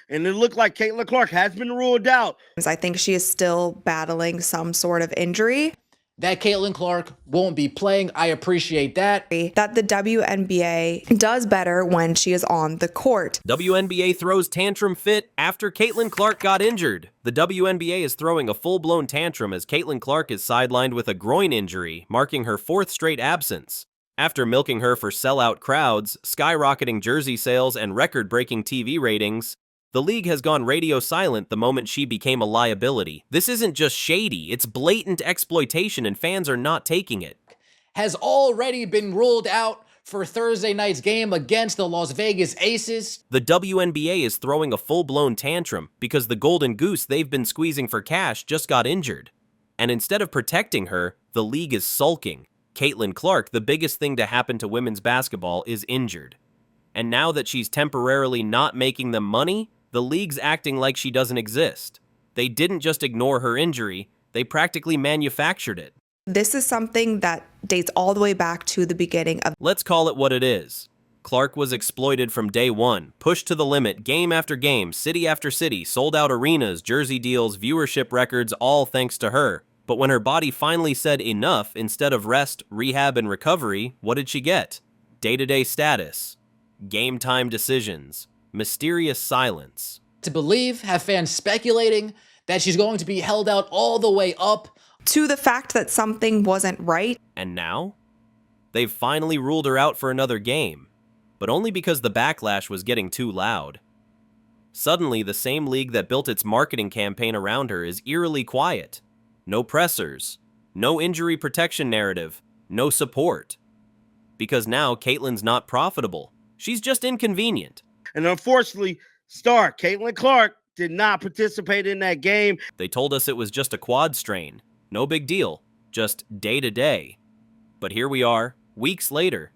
and it looked like Caitlin Clark has been ruled out. I think she is still battling some sort of injury. That Caitlin Clark won't be playing. I appreciate that. That the WNBA does better when she is on the court. WNBA throws tantrum fit after Caitlin Clark got injured. The WNBA is throwing a full-blown tantrum as Caitlin Clark is sidelined with a groin injury, marking her 4th straight absence. After milking her for sellout crowds, skyrocketing jersey sales, and record-breaking TV ratings, the league has gone radio silent the moment she became a liability. This isn't just shady, it's blatant exploitation, and fans are not taking it. Has already been ruled out for Thursday night's game against the Las Vegas Aces. The WNBA is throwing a full-blown tantrum because the golden goose they've been squeezing for cash just got injured. And instead of protecting her, the league is sulking. Caitlin Clark, the biggest thing to happen to women's basketball, is injured. And now that she's temporarily not making them money, the league's acting like she doesn't exist. They didn't just ignore her injury, they practically manufactured it. This is something that dates all the way back to the beginning of... Let's call it what it is. Clark was exploited from day one, pushed to the limit, game after game, city after city, sold out arenas, jersey deals, viewership records, all thanks to her. But when her body finally said enough, instead of rest, rehab, and recovery, what did she get? Day-to-day status, game time decisions, mysterious silence. To believe, have fans speculating that she's going to be held out all the way up to the fact that something wasn't right. And now? They've finally ruled her out for another game, but only because the backlash was getting too loud. Suddenly, the same league that built its marketing campaign around her is eerily quiet. No pressers, no injury protection narrative, no support. Because now Caitlin's not profitable. She's just inconvenient. And unfortunately, star Caitlin Clark did not participate in that game. They told us it was just a quad strain. No big deal, just day to day. But here we are, weeks later,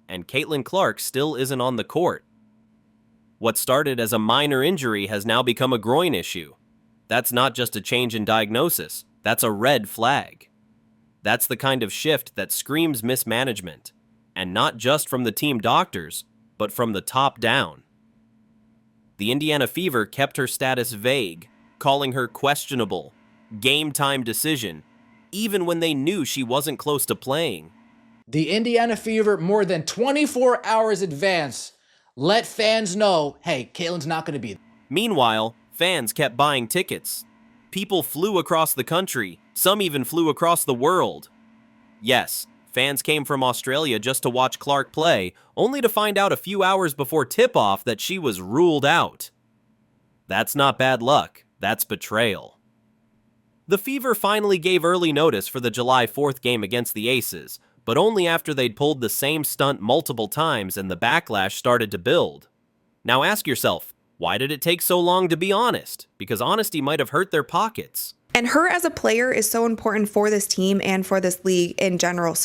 and Caitlin Clark still isn't on the court. What started as a minor injury has now become a groin issue. That's not just a change in diagnosis, that's a red flag. That's the kind of shift that screams mismanagement, and not just from the team doctors, but from the top down. The Indiana Fever kept her status vague, calling her questionable, game time decision, even when they knew she wasn't close to playing. The Indiana Fever, more than 24 hours advance, let fans know, hey, Caitlin's not going to be there. Meanwhile, fans kept buying tickets. People flew across the country, some even flew across the world. Yes, fans came from Australia just to watch Clark play, only to find out a few hours before tip-off that she was ruled out. That's not bad luck, that's betrayal. The Fever finally gave early notice for the July 4th game against the Aces, but only after they'd pulled the same stunt multiple times and the backlash started to build. Now ask yourself, why did it take so long to be honest? Because honesty might have hurt their pockets. And her as a player is so important for this team and for this league in general,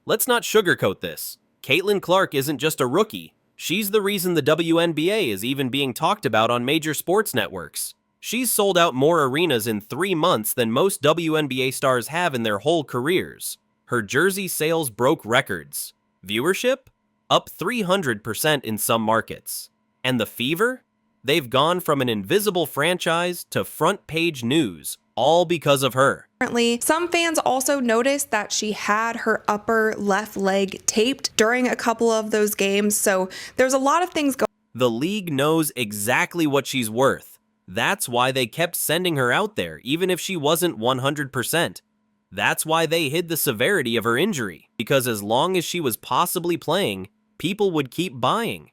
Let's not sugarcoat this. Caitlin Clark isn't just a rookie. She's the reason the WNBA is even being talked about on major sports networks. She's sold out more arenas in 3 months than most WNBA stars have in their whole careers. Her jersey sales broke records. Viewership? Up 300% in some markets. And the Fever? They've gone from an invisible franchise to front-page news, all because of her. Currently, some fans also noticed that she had her upper left leg taped during a couple of those games, so there's a lot of things going on. The league knows exactly what she's worth. That's why they kept sending her out there, even if she wasn't 100%. That's why they hid the severity of her injury, because as long as she was possibly playing, people would keep buying.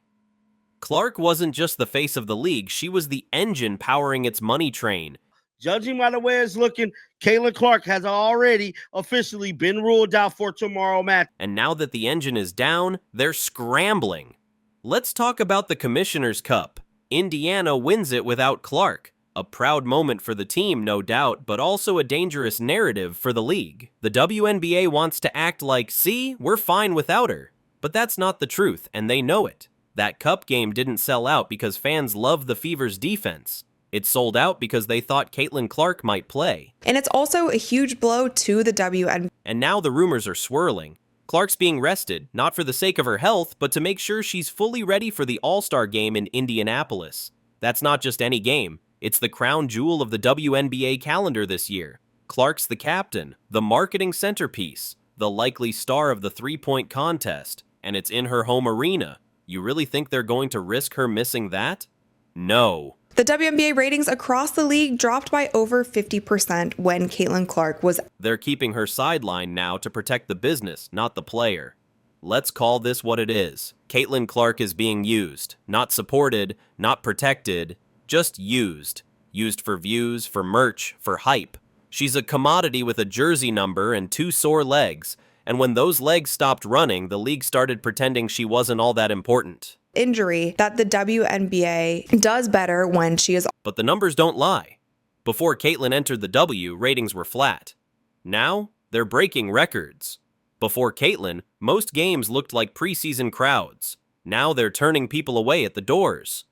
Clark wasn't just the face of the league, she was the engine powering its money train. Judging by the way it's looking, Caitlin Clark has already officially been ruled out for tomorrow match. And now that the engine is down, they're scrambling. Let's talk about the Commissioner's Cup. Indiana wins it without Clark. A proud moment for the team, no doubt, but also a dangerous narrative for the league. The WNBA wants to act like, see, we're fine without her. But that's not the truth, and they know it. That cup game didn't sell out because fans loved the Fever's defense. It sold out because they thought Caitlin Clark might play. And it's also a huge blow to the WNBA. And now the rumors are swirling. Clark's being rested, not for the sake of her health, but to make sure she's fully ready for the All-Star game in Indianapolis. That's not just any game. It's the crown jewel of the WNBA calendar this year. Clark's the captain, the marketing centerpiece, the likely star of the three-point contest, and it's in her home arena. You really think they're going to risk her missing that? No. The WNBA ratings across the league dropped by over 50% when Caitlin Clark was. They're keeping her sidelined now to protect the business, not the player. Let's call this what it is. Caitlin Clark is being used, not supported, not protected, just used. Used for views, for merch, for hype. She's a commodity with a jersey number and 2 sore legs, and when those legs stopped running, the league started pretending she wasn't all that important. Injury that the WNBA does better when she is. But the numbers don't lie. Before Caitlin entered the W, ratings were flat. Now, they're breaking records. Before Caitlin, most games looked like preseason crowds. Now they're turning people away at the doors.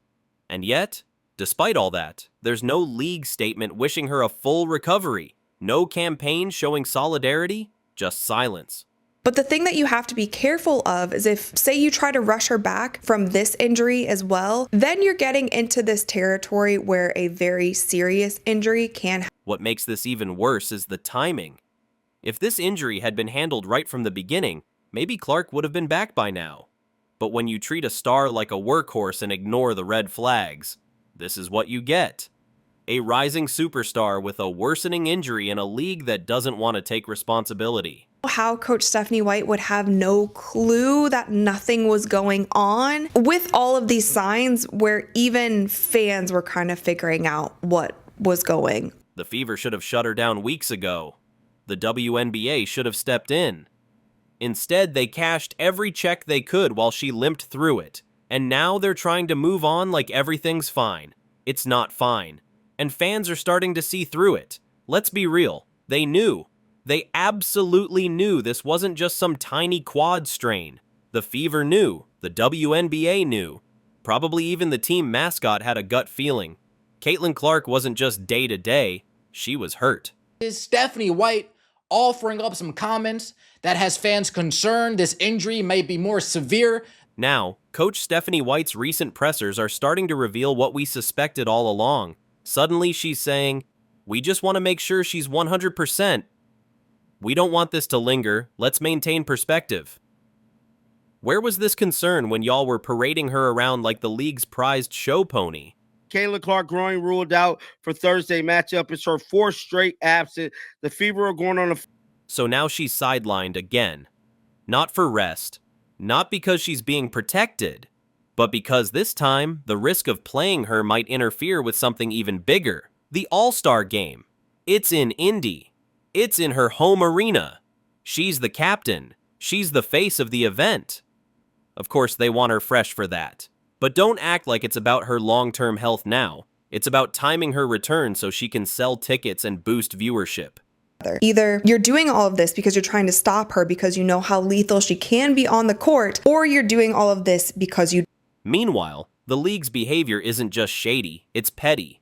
And yet, despite all that, there's no league statement wishing her a full recovery. No campaign showing solidarity, just silence. But the thing that you have to be careful of is if, say, you try to rush her back from this injury as well, then you're getting into this territory where a very serious injury can. What makes this even worse is the timing. If this injury had been handled right from the beginning, maybe Clark would have been back by now. But when you treat a star like a workhorse and ignore the red flags, this is what you get. A rising superstar with a worsening injury in a league that doesn't want to take responsibility. How Coach Stephanie White would have no clue that nothing was going on with all of these signs where even fans were kind of figuring out what was going. The Fever should have shut her down weeks ago. The WNBA should have stepped in. Instead, they cashed every check they could while she limped through it. And now they're trying to move on like everything's fine. It's not fine. And fans are starting to see through it. Let's be real. They knew. They absolutely knew this wasn't just some tiny quad strain. The Fever knew. The WNBA knew. Probably even the team mascot had a gut feeling. Caitlin Clark wasn't just day-to-day. She was hurt. Is Stephanie White offering up some comments that has fans concerned this injury may be more severe? Now, Coach Stephanie White's recent pressers are starting to reveal what we suspected all along. Suddenly she's saying, "We just want to make sure she's 100%. We don't want this to linger. Let's maintain perspective." Where was this concern when y'all were parading her around like the league's prized show pony? Caitlin Clark groin ruled out for Thursday matchup. It's her 4th straight absent. The Fever are going on a... So now she's sidelined again. Not for rest. Not because she's being protected. But because this time, the risk of playing her might interfere with something even bigger. The All-Star Game. It's in Indy. It's in her home arena. She's the captain. She's the face of the event. Of course, they want her fresh for that. But don't act like it's about her long-term health now. It's about timing her return so she can sell tickets and boost viewership. Either you're doing all of this because you're trying to stop her because you know how lethal she can be on the court, or you're doing all of this because you... Meanwhile, the league's behavior isn't just shady, it's petty.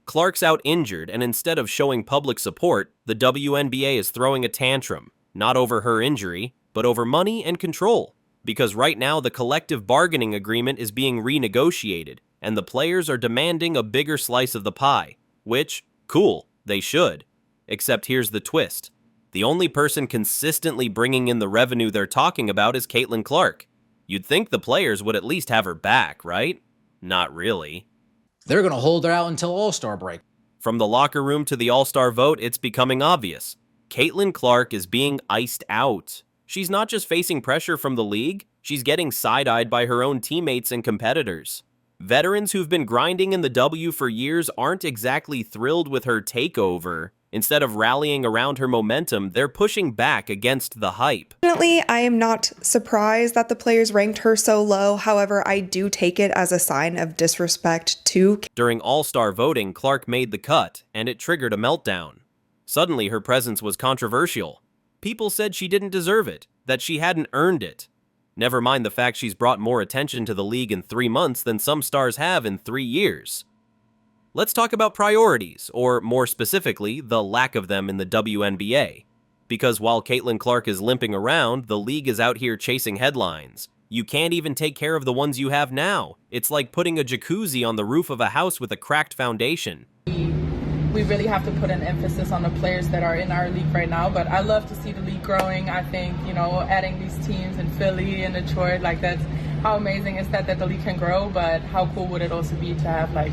Clark's out injured, and instead of showing public support, the WNBA is throwing a tantrum, not over her injury, but over money and control. Because right now the collective bargaining agreement is being renegotiated, and the players are demanding a bigger slice of the pie. Which, cool, they should. Except here's the twist. The only person consistently bringing in the revenue they're talking about is Caitlin Clark. You'd think the players would at least have her back, right? Not really. They're going to hold her out until All-Star break. From the locker room to the All-Star vote, it's becoming obvious. Caitlin Clark is being iced out. She's not just facing pressure from the league, she's getting side-eyed by her own teammates and competitors. Veterans who've been grinding in the W for years aren't exactly thrilled with her takeover. Instead of rallying around her momentum, they're pushing back against the hype. Definitely, I am not surprised that the players ranked her so low. However, I do take it as a sign of disrespect to... During All-Star voting, Clark made the cut, and it triggered a meltdown. Suddenly, her presence was controversial. People said she didn't deserve it, that she hadn't earned it. Never mind the fact she's brought more attention to the league in 3 months than some stars have in 3 years. Let's talk about priorities, or more specifically, the lack of them in the WNBA. Because while Caitlin Clark is limping around, the league is out here chasing headlines. You can't even take care of the ones you have now. It's like putting a jacuzzi on the roof of a house with a cracked foundation. We really have to put an emphasis on the players that are in our league right now, but I love to see the league growing. I think, adding these teams in Philly and Detroit, like that's how amazing is that the league can grow, but how cool would it also be to have like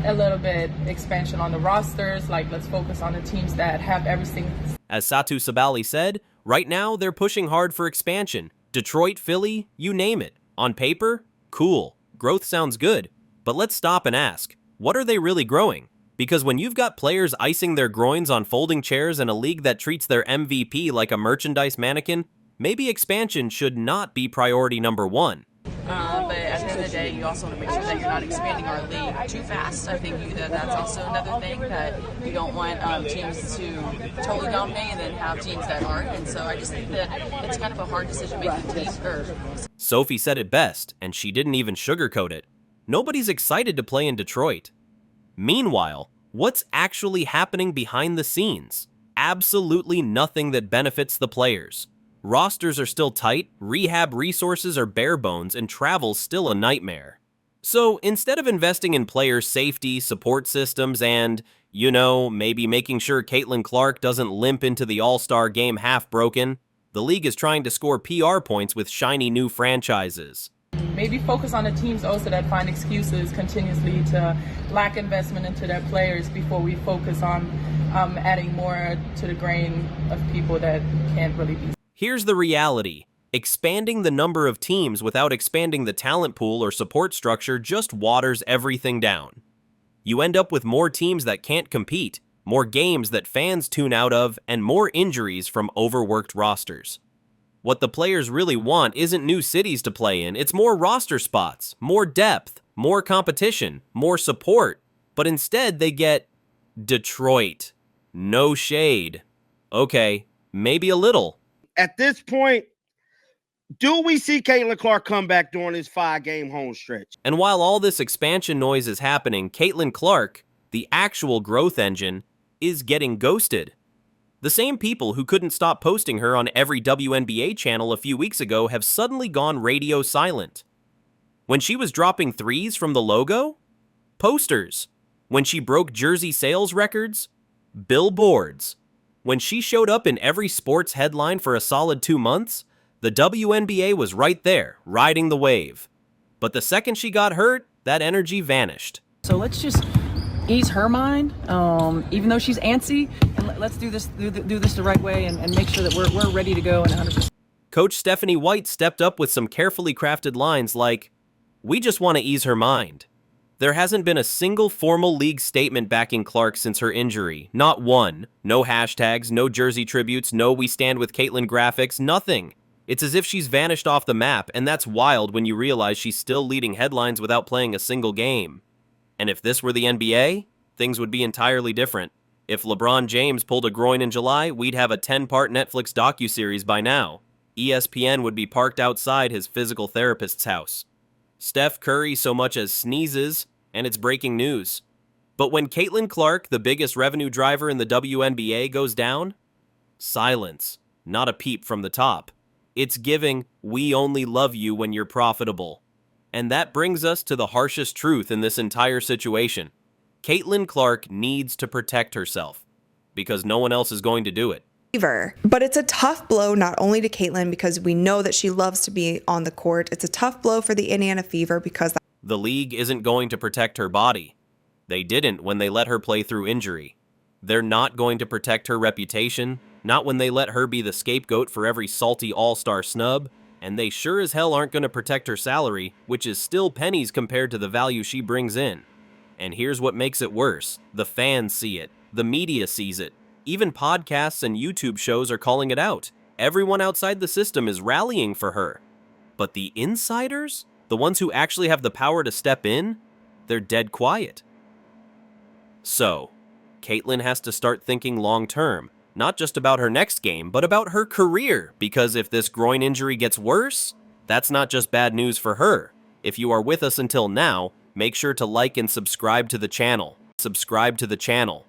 a little bit expansion on the rosters, like let's focus on the teams that have everything. As Satu Sabali said, right now they're pushing hard for expansion. Detroit, Philly, you name it. On paper, cool. Growth sounds good. But let's stop and ask, what are they really growing? Because when you've got players icing their groins on folding chairs in a league that treats their MVP like a merchandise mannequin, maybe expansion should not be priority number one. But at the end of the day, you also want to make sure that you're not expanding our league too fast. I think that's also another thing, that you don't want teams to totally dominate and then have teams that aren't. And so I just think that it's kind of a hard decision-making team. Sophie said it best, and she didn't even sugarcoat it. Nobody's excited to play in Detroit. Meanwhile, what's actually happening behind the scenes? Absolutely nothing that benefits the players. Rosters are still tight, rehab resources are bare bones, and travel's still a nightmare. So instead of investing in player safety, support systems, and, maybe making sure Caitlin Clark doesn't limp into the All-Star game half broken, the league is trying to score PR points with shiny new franchises. Maybe focus on the teams also that find excuses continuously to lack investment into their players before we focus on adding more to the grain of people that can't really be. Here's the reality. Expanding the number of teams without expanding the talent pool or support structure just waters everything down. You end up with more teams that can't compete, more games that fans tune out of, and more injuries from overworked rosters. What the players really want isn't new cities to play in, it's more roster spots, more depth, more competition, more support. But instead they get Detroit. No shade. Okay, maybe a little. At this point, do we see Caitlin Clark come back during this 5-game home stretch? And while all this expansion noise is happening, Caitlin Clark, the actual growth engine, is getting ghosted. The same people who couldn't stop posting her on every WNBA channel a few weeks ago have suddenly gone radio silent. When she was dropping threes from the logo, posters. When she broke jersey sales records, billboards. When she showed up in every sports headline for a solid 2 months, the WNBA was right there, riding the wave. But the second she got hurt, that energy vanished. So let's just ease her mind, even though she's antsy, and let's do this the right way and make sure that we're ready to go and 100%. Coach Stephanie White stepped up with some carefully crafted lines like, "We just want to ease her mind." There hasn't been a single formal league statement backing Clark since her injury. Not one. No hashtags, no jersey tributes, no "We stand with Caitlin" graphics, nothing. It's as if she's vanished off the map, and that's wild when you realize she's still leading headlines without playing a single game. And if this were the NBA, things would be entirely different. If LeBron James pulled a groin in July, we'd have a 10-part Netflix docuseries by now. ESPN would be parked outside his physical therapist's house. Steph Curry so much as sneezes, and it's breaking news. But when Caitlin Clark, the biggest revenue driver in the WNBA, goes down, silence, not a peep from the top. It's giving, "We only love you when you're profitable." And that brings us to the harshest truth in this entire situation. Caitlin Clark needs to protect herself, because no one else is going to do it. But it's a tough blow not only to Caitlin because we know that she loves to be on the court. It's a tough blow for the Indiana Fever because the league isn't going to protect her body. They didn't when they let her play through injury. They're not going to protect her reputation, not when they let her be the scapegoat for every salty all-star snub, and they sure as hell aren't going to protect her salary, which is still pennies compared to the value she brings in. And here's what makes it worse. The fans see it. The media sees it. Even podcasts and YouTube shows are calling it out. Everyone outside the system is rallying for her. But the insiders, the ones who actually have the power to step in, they're dead quiet. So, Caitlin has to start thinking long-term, not just about her next game, but about her career, because if this groin injury gets worse, that's not just bad news for her. If you are with us until now, make sure to like and subscribe to the channel. Subscribe to the channel.